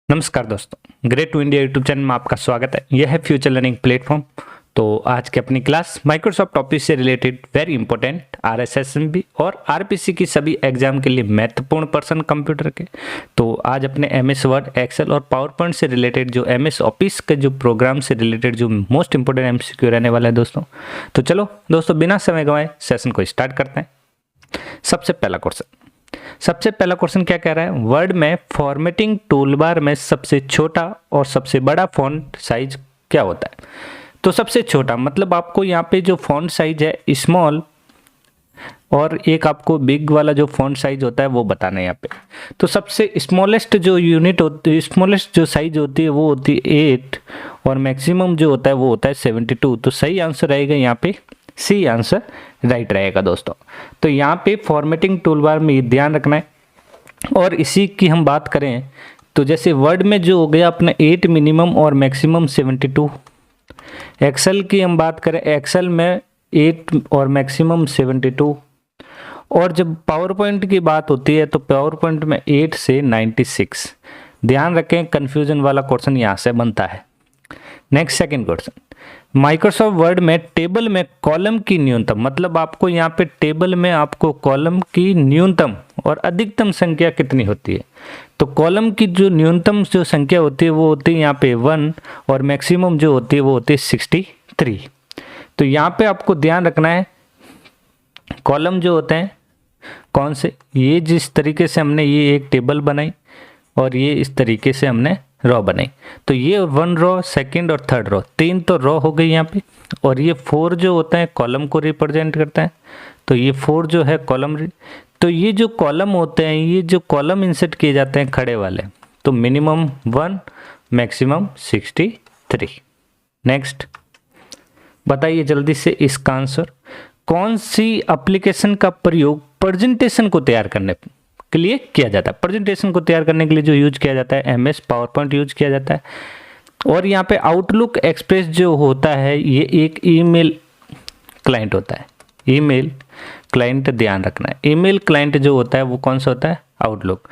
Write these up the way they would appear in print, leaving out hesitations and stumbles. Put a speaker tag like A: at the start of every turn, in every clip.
A: नमस्कार दोस्तों, great to India YouTube channel में आपका स्वागत है। यह है फ्यूचर लर्निंग प्लेटफॉर्म। तो आज की अपनी क्लास माइक्रोसॉफ्ट ऑफिस से रिलेटेड वेरी इंपॉर्टेंट RSSMB और RPC की सभी एग्जाम के लिए महत्वपूर्ण पर्सन कंप्यूटर के। तो आज अपने MS वर्ड, एक्सेल और पावर पॉइंट से रिलेटेड जो MS ऑफिस के जो प्रोग्राम से रिलेटेड जो मोस्ट इंपॉर्टेंट MCQ रहने वाला है दोस्तों। तो चलो दोस्तों, बिना समय गंवाए सेशन को स्टार्ट करते हैं। सबसे पहला क्वेश्चन क्या कह रहा है? वर्ड में फॉर्मेटिंग टूलबार में सबसे छोटा और सबसे बड़ा फॉन्ट साइज क्या होता है? तो सबसे छोटा मतलब आपको यहाँ पे जो फॉन्ट साइज है स्मॉल, और एक आपको बिग वाला जो फॉन्ट साइज होता है वो बताना है यहाँ पे। तो सबसे स्मॉलेस्ट जो यूनिट होती है, स्मॉलेस्ट जो साइज होती है वो होती है 8 और मैक्सिमम जो होता है वो होता है 72। तो सही आंसर रहेगा यहाँ पे सी आंसर राइट रहेगा दोस्तों। तो यहाँ पे फॉर्मेटिंग टूलबार में ये ध्यान रखना है। और इसी की हम बात करें तो जैसे वर्ड में जो हो गया अपना 8 मिनिमम और मैक्सिमम 72। एक्सेल की हम बात करें, एक्सेल में 8 और मैक्सिमम 72। और जब पावर पॉइंट की बात होती है तो पावर पॉइंट में 8 से 96। ध्यान रखें, कन्फ्यूजन वाला क्वेश्चन यहाँ से बनता है। Next second question, Microsoft word में टेबल में कॉलम की न्यूनतम, मतलब आपको यहाँ पे टेबल में आपको कॉलम की न्यूनतम और अधिकतम संख्या कितनी होती है? तो कॉलम की जो न्यूनतम जो संख्या होती है वो होती है यहाँ पे 1 और मैक्सिमम जो होती है वो होती है 63। तो यहाँ पे आपको ध्यान रखना है कॉलम जो होते हैं कौन से, ये जिस तरीके से हमने ये एक टेबल बनाई और ये इस तरीके से हमने रो बनाई, तो ये 1 रो, सेकंड और थर्ड रो, 3 तो रो हो गई यहाँ पे। और ये 4 जो होता है कॉलम को रिप्रेजेंट करता है, तो ये 4 जो है कॉलम। तो ये जो कॉलम होते हैं, ये जो कॉलम इंसर्ट किए जाते हैं खड़े वाले, तो मिनिमम 1 मैक्सिमम 63। नेक्स्ट बताइए जल्दी से इसका आंसर। कौन सी एप्लीकेशन का प्रयोग प्रेजेंटेशन को तैयार करने के लिए किया जाता है? प्रेजेंटेशन को तैयार करने के लिए जो यूज किया जाता है MS पावर पॉइंट यूज किया जाता है। और यहाँ पे आउटलुक एक्सप्रेस जो होता है ये एक ईमेल क्लाइंट होता है। ईमेल क्लाइंट, ध्यान रखना है, ईमेल क्लाइंट जो होता है वो कौन सा होता है? आउटलुक।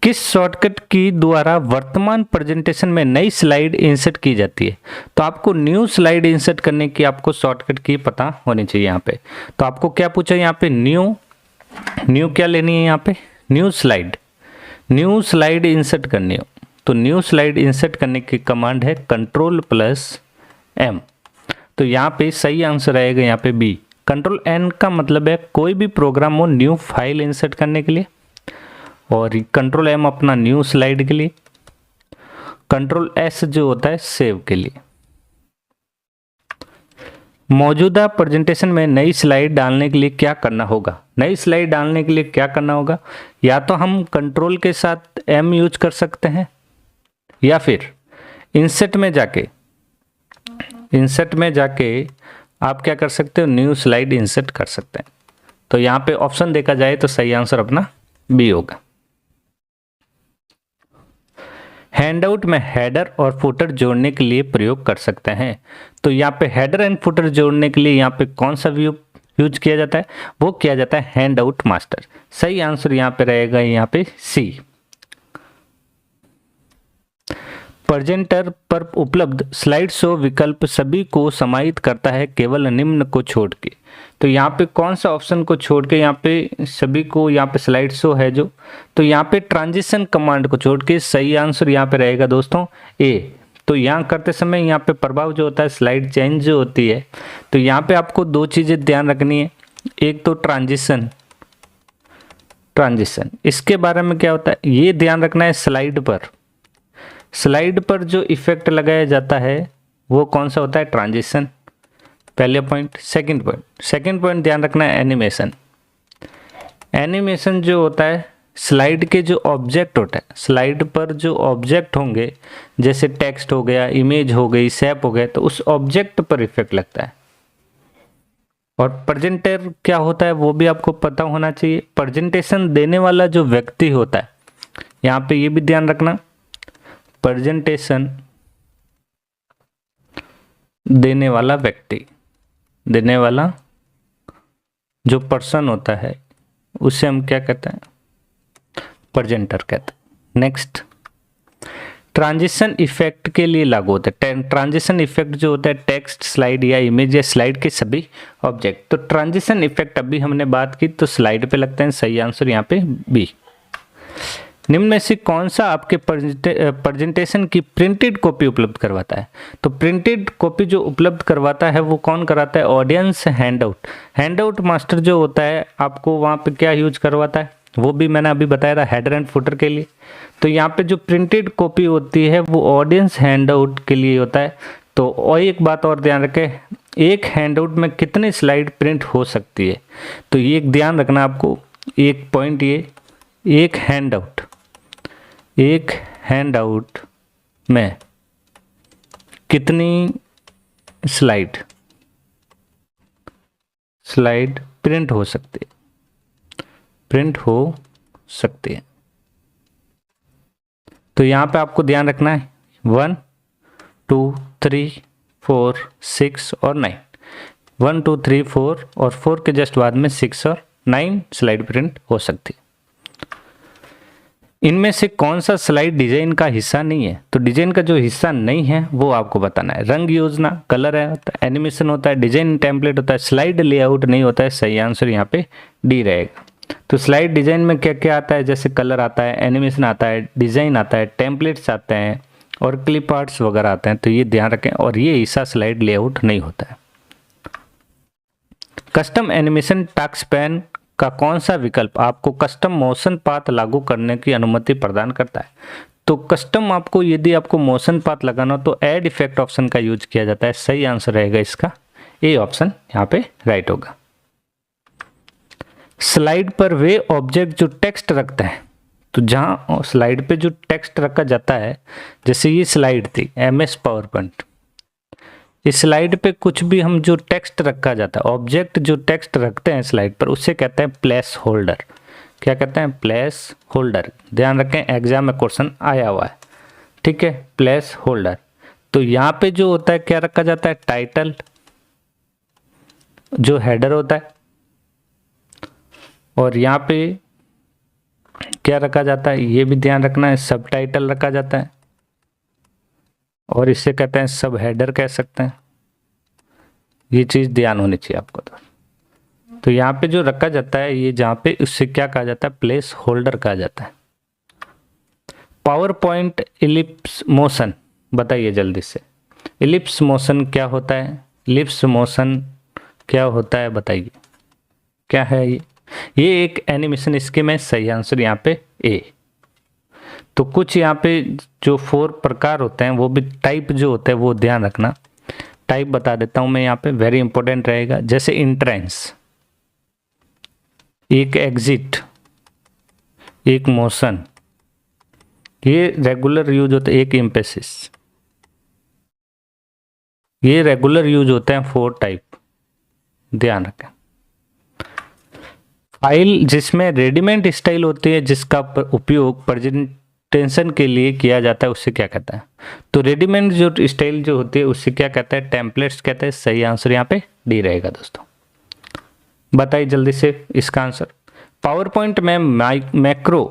A: किस शॉर्टकट की द्वारा वर्तमान प्रेजेंटेशन में नई स्लाइड इंसर्ट की जाती है? तो आपको न्यू स्लाइड इंसर्ट करने की आपको शॉर्टकट की पता होनी चाहिए यहाँ पे। तो आपको क्या पूछा यहाँ पे? न्यू क्या लेनी है यहाँ पे? न्यू स्लाइड इंसर्ट करनी हो तो न्यू स्लाइड इंसर्ट करने की कमांड है Ctrl+M। तो यहाँ पे सही आंसर आएगा यहाँ पे B। Ctrl+N का मतलब है कोई भी प्रोग्राम हो न्यू फाइल इंसर्ट करने के लिए, और Ctrl+M अपना न्यू स्लाइड के लिए, Ctrl+S जो होता है सेव के लिए। मौजूदा प्रेजेंटेशन में नई स्लाइड डालने के लिए क्या करना होगा? नई स्लाइड डालने के लिए क्या करना होगा? या तो हम कंट्रोल के साथ M यूज कर सकते हैं, या फिर इंसर्ट में जाके आप क्या कर सकते हो? न्यू स्लाइड इंसर्ट कर सकते हैं। तो यहाँ पे ऑप्शन देखा जाए तो सही आंसर अपना B होगा। हैंडआउट में हेडर और फुटर जोड़ने के लिए प्रयोग कर सकते हैं। तो यहाँ पे हेडर एंड फुटर जोड़ने के लिए यहाँ पे कौन सा व्यू यूज किया जाता है? वो किया जाता है हैंडआउट मास्टर। सही आंसर यहाँ पे रहेगा यहाँ पे C। प्रेजेंटर पर उपलब्ध स्लाइड शो विकल्प सभी को समाहित करता है केवल निम्न को छोड़ के। तो यहाँ पे कौन सा ऑप्शन को छोड़ के यहाँ पे सभी को, यहाँ पे स्लाइड शो है जो, तो यहाँ पे ट्रांजिशन कमांड को छोड़ के सही आंसर यहाँ पे रहेगा दोस्तों A। तो यहाँ करते समय यहाँ पे प्रभाव जो होता है स्लाइड चेंज जो होती है, तो यहाँ पे आपको दो चीजें ध्यान रखनी है। एक तो ट्रांजिशन, इसके बारे में क्या होता है ये ध्यान रखना है। स्लाइड पर जो इफेक्ट लगाया जाता है वो कौन सा होता है? ट्रांजिशन, पहले पॉइंट। सेकंड पॉइंट ध्यान रखना है एनिमेशन जो होता है स्लाइड के जो ऑब्जेक्ट होता है, स्लाइड पर जो ऑब्जेक्ट होंगे जैसे टेक्स्ट हो गया, इमेज हो गई, शेप हो गया, तो उस ऑब्जेक्ट पर इफेक्ट लगता है। और प्रेजेंटर क्या होता है वो भी आपको पता होना चाहिए। प्रेजेंटेशन देने वाला जो व्यक्ति होता है, यहाँ पे ये भी ध्यान रखना, प्रेजेंटेशन देने वाला जो पर्सन होता है उसे हम क्या कहते हैं? प्रेजेंटर कहते हैं। नेक्स्ट, ट्रांजिशन इफेक्ट के लिए लागू होता है। ट्रांजिशन इफेक्ट जो होता है टेक्स्ट, स्लाइड या इमेज या स्लाइड के सभी ऑब्जेक्ट। तो ट्रांजिशन इफेक्ट अभी हमने बात की तो स्लाइड पे लगते हैं, सही आंसर यहाँ पे बी। निम्न में से कौन सा आपके प्रेजेंटेशन की प्रिंटेड कॉपी उपलब्ध करवाता है? तो प्रिंटेड कॉपी जो उपलब्ध करवाता है वो कौन कराता है? Audience handout. हैंडआउट मास्टर जो होता है आपको वहाँ पे क्या यूज करवाता है वो भी मैंने अभी बताया था, हेडर एंड फुटर के लिए। तो यहाँ पे जो प्रिंटेड कॉपी होती है वो ऑडियंस हैंडआउट के लिए होता है। तो और एक बात और ध्यान रखें, एक हैंडआउट में कितने स्लाइड प्रिंट हो सकती है? तो ये एक ध्यान रखना आपको, एक पॉइंट ये, एक हैंडआउट में कितनी स्लाइड प्रिंट हो सकती है, तो यहाँ पे आपको ध्यान रखना है 1 2 3 4 6 और 9। 1 2 3 4 और 4 के जस्ट बाद में 6 और 9 स्लाइड प्रिंट हो सकती है। इनमें से कौन सा स्लाइड डिजाइन का हिस्सा नहीं है? तो डिजाइन का जो हिस्सा नहीं है वो आपको बताना है। रंग योजना, कलर है, एनिमेशन होता है, डिजाइन टेम्पलेट होता है, स्लाइड लेआउट नहीं होता है। सही आंसर यहाँ पे डी रहेगा। तो स्लाइड डिजाइन में क्या क्या आता है? जैसे कलर आता है, एनिमेशन आता है, डिजाइन आता है, टेम्पलेट्स आते हैं और क्लिप आर्ट्स वगैरह आते हैं। तो ये ध्यान रखें, और ये हिस्सा स्लाइड लेआउट नहीं होता है। कस्टम एनिमेशन टास्क पैन का कौन सा विकल्प आपको कस्टम मोशन पाथ लागू करने की अनुमति प्रदान करता है? तो कस्टम आपको, यदि आपको मोशन पाथ लगाना हो तो ऐड इफेक्ट ऑप्शन का यूज किया जाता है। सही आंसर रहेगा इसका ए ऑप्शन, यहाँ पे राइट होगा। स्लाइड पर वे ऑब्जेक्ट जो टेक्स्ट रखते हैं, तो जहां स्लाइड पे जो टेक्स्ट रखा जाता है, जैसे ये स्लाइड थी MS पावर पॉइंट, इस स्लाइड पे कुछ भी हम जो टेक्स्ट रखा जाता है, ऑब्जेक्ट जो टेक्स्ट रखते हैं स्लाइड पर, उससे कहते हैं प्लेस होल्डर। क्या कहते हैं? Place holder. ध्यान रखें, एग्जाम में क्वेश्चन आया हुआ है, ठीक है, प्लेस होल्डर। तो यहाँ पे जो होता है क्या रखा जाता है? टाइटल, जो हेडर होता है, और यहाँ पे क्या रखा जाता है ये भी ध्यान रखना है, सब टाइटल रखा जाता है, और इसे कहते हैं सब हेडर कह सकते हैं। ये चीज़ ध्यान होनी चाहिए आपको। तो यहाँ पे जो रखा जाता है ये जहाँ पे, उससे क्या कहा जाता है? प्लेस होल्डर कहा जाता है। पावर पॉइंट इलिप्स मोशन, बताइए जल्दी से, इलिप्स मोशन क्या होता है? इलिप्स मोशन क्या होता है बताइए, क्या है ये एक एनिमेशन स्कीम है। सही आंसर यहाँ पे ए। तो कुछ यहाँ पे जो 4 प्रकार होते हैं, वो भी टाइप जो होते हैं वो ध्यान रखना। टाइप बता देता हूं मैं यहाँ पे, वेरी इंपॉर्टेंट रहेगा। जैसे इंट्रेंस, एक एग्जिट, एक मोशन, ये रेगुलर यूज होते हैं। एक एम्फेसिस, ये रेगुलर यूज होते हैं। 4 टाइप ध्यान रखें। फाइल जिसमें रेडीमेड स्टाइल होती है, जिसका उपयोग प्रेजेंटेशन के लिए किया जाता है, उससे क्या कहता है? तो रेडीमेड जो स्टाइल जो होती है उससे क्या कहता है? टेम्पलेट्स कहते हैं। सही आंसर यहाँ पे डी रहेगा दोस्तों। बताइए जल्दी से इसका आंसर। पावर पॉइंट में मैक्रो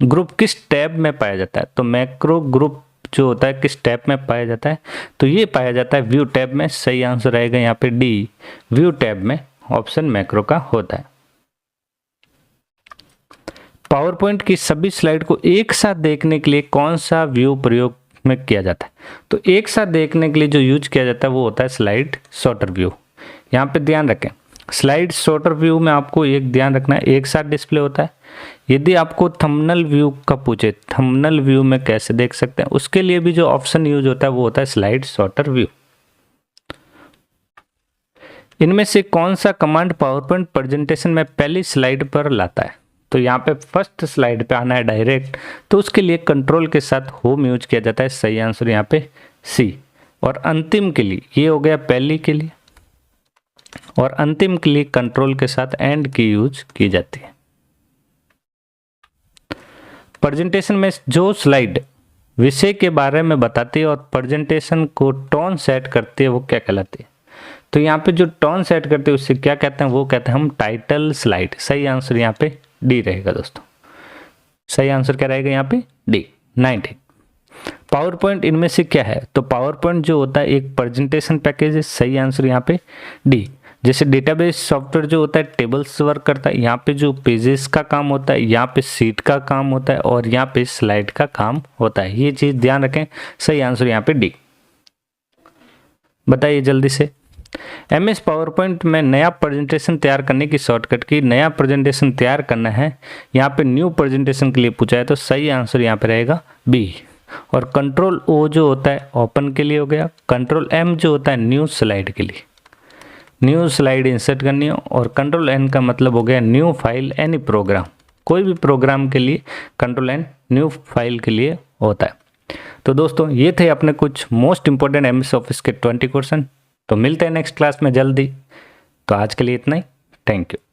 A: ग्रुप किस टैब में पाया जाता है? तो मैक्रो ग्रुप जो होता है किस टैब में पाया जाता है? तो ये पाया जाता है व्यू टैब में। सही आंसर रहेगा यहाँ पे डी, व्यू टैब में ऑप्शन मैक्रो का होता है। पावर पॉइंट की सभी स्लाइड को एक साथ देखने के लिए कौन सा व्यू प्रयोग में किया जाता है? तो एक साथ देखने के लिए जो यूज किया जाता है वो होता है स्लाइड सॉर्टर व्यू। यहाँ पे ध्यान रखें, स्लाइड सॉर्टर व्यू में आपको एक ध्यान रखना है, एक साथ डिस्प्ले होता है। यदि आपको थंबनेल व्यू का पूछे, थंबनेल व्यू में कैसे देख सकते हैं, उसके लिए भी जो ऑप्शन यूज होता है वो होता है स्लाइड सॉर्टर व्यू। इनमें से कौन सा कमांड पावर पॉइंट प्रेजेंटेशन में पहली स्लाइड पर लाता है? तो यहाँ पे फर्स्ट स्लाइड पे आना है डायरेक्ट, तो उसके लिए कंट्रोल के साथ होम यूज किया जाता है। सही आंसर यहाँ पे सी। और अंतिम के लिए ये हो गया पहली के लिए, और अंतिम के लिए कंट्रोल के साथ एंड की यूज की जाती है। प्रेजेंटेशन में जो स्लाइड विषय के बारे में बताती है और प्रेजेंटेशन को टोन सेट करती है वो क्या कहलाती है? तो यहाँ पे जो टोन सेट करते हैं उससे क्या कहते हैं? वो कहते हैं हम टाइटल स्लाइड। सही आंसर यहाँ पे डी रहेगा दोस्तों। सही आंसर क्या रहेगा यहाँ पे? डी 19। पावर पॉइंट इनमें से क्या है? तो पावर पॉइंट जो होता है एक प्रेजेंटेशन पैकेज है। सही आंसर यहाँ पे डी। जैसे डेटाबेस सॉफ्टवेयर जो होता है टेबल्स वर्क करता है, यहाँ पे जो पेजेस का काम होता है, यहाँ पे सीट का काम होता है और यहाँ पे स्लाइड का काम होता है। ये चीज ध्यान रखें। सही आंसर यहाँ पे डी। बताइए जल्दी से। MS पावर पॉइंट में नया प्रेजेंटेशन तैयार करने की शॉर्टकट की, नया प्रेजेंटेशन तैयार करना है, यहाँ पे न्यू प्रेजेंटेशन के लिए पूछा है, तो सही आंसर यहाँ पे रहेगा बी। और कंट्रोल O जो होता है ओपन के लिए हो गया, कंट्रोल M जो होता है न्यू स्लाइड के लिए, न्यू स्लाइड इंसर्ट करनी है, और कंट्रोल N का मतलब हो गया न्यू फाइल एनी प्रोग्राम, कोई भी प्रोग्राम के लिए कंट्रोल N न्यू फाइल के लिए होता है। तो दोस्तों ये थे अपने कुछ मोस्ट इंपॉर्टेंट MS ऑफिस के 20 क्वेश्चन। तो मिलते हैं नेक्स्ट क्लास में जल्दी। तो आज के लिए इतना ही। Thank you.